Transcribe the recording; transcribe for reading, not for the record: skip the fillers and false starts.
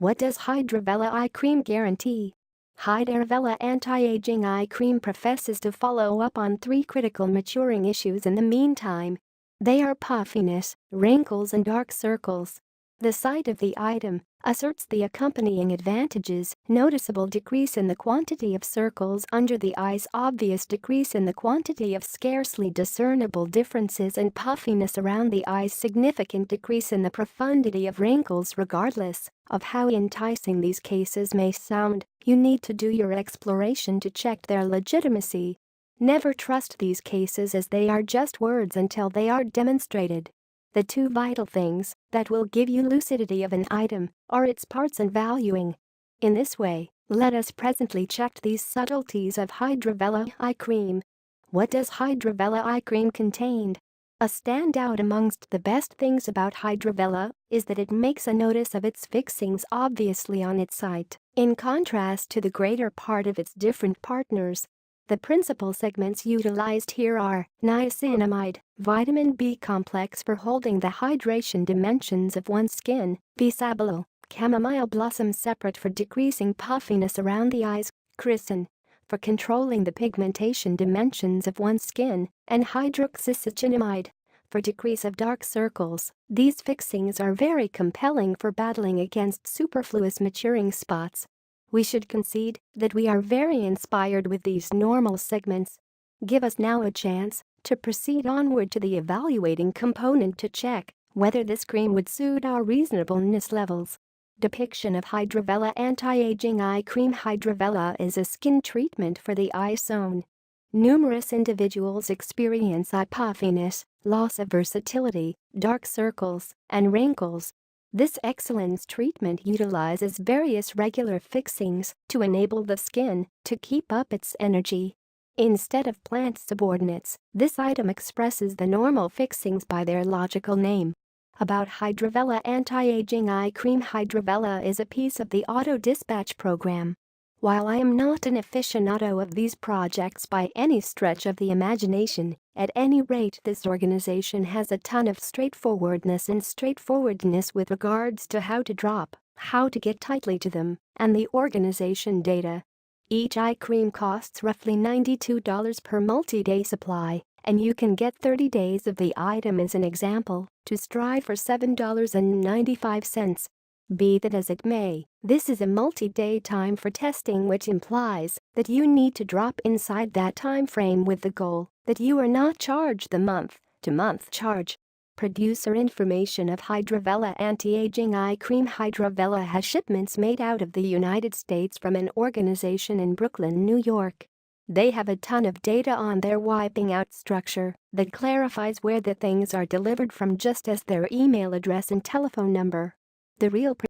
What does HydraVella Eye Cream guarantee? HydraVella Anti-Aging Eye Cream professes to follow up on 3 critical maturing issues in the meantime. They are puffiness, wrinkles and dark circles. The site of the item asserts the accompanying advantages: noticeable decrease in the quantity of circles under the eyes, obvious decrease in the quantity of scarcely discernible differences in puffiness around the eyes, significant decrease in the profundity of wrinkles. Regardless of how enticing these cases may sound, you need to do your exploration to check their legitimacy. Never trust these cases as they are just words until they are demonstrated. The 2 vital things that will give you lucidity of an item are its parts and valuing. In this way, let us presently check these subtleties of HydraVella Eye Cream. What does HydraVella Eye Cream contain? A standout amongst the best things about HydraVella is that it makes a notice of its fixings obviously on its site, in contrast to the greater part of its different partners. The principal segments utilized here are niacinamide, vitamin B complex for holding the hydration dimensions of one's skin, bisabolol, chamomile blossom separate for decreasing puffiness around the eyes, chrysin for controlling the pigmentation dimensions of one's skin, and hydroxycinnamide for decrease of dark circles. These fixings are very compelling for battling against superfluous maturing spots. We should concede that we are very inspired with these normal segments. Give us now a chance to proceed onward to the evaluating component to check whether this cream would suit our reasonableness levels. Depiction of HydraVella Anti-Aging Eye Cream. HydraVella is a skin treatment for the eye zone. Numerous individuals experience eye puffiness, loss of versatility, dark circles, and wrinkles. This excellence treatment utilizes various regular fixings to enable the skin to keep up its energy. Instead of plant subordinates, this item expresses the normal fixings by their logical name. About HydraVella Anti-Aging Eye Cream. HydraVella is a piece of the auto-dispatch program. While I am not an aficionado of these projects by any stretch of the imagination, at any rate this organization has a ton of straightforwardness with regards to how to drop, how to get tightly to them, and the organization data. Each eye cream costs roughly $92 per multi-day supply, and you can get 30 days of the item as an example, to strive for $7.95. Be that as it may, this is a multi-day time for testing, which implies that you need to drop inside that time frame with the goal that you are not charged the month-to-month charge. Producer information of HydraVella Anti-Aging Eye Cream. HydraVella has shipments made out of the United States from an organization in Brooklyn, New York. They have a ton of data on their wiping out structure that clarifies where the things are delivered from, just as their email address and telephone number. The real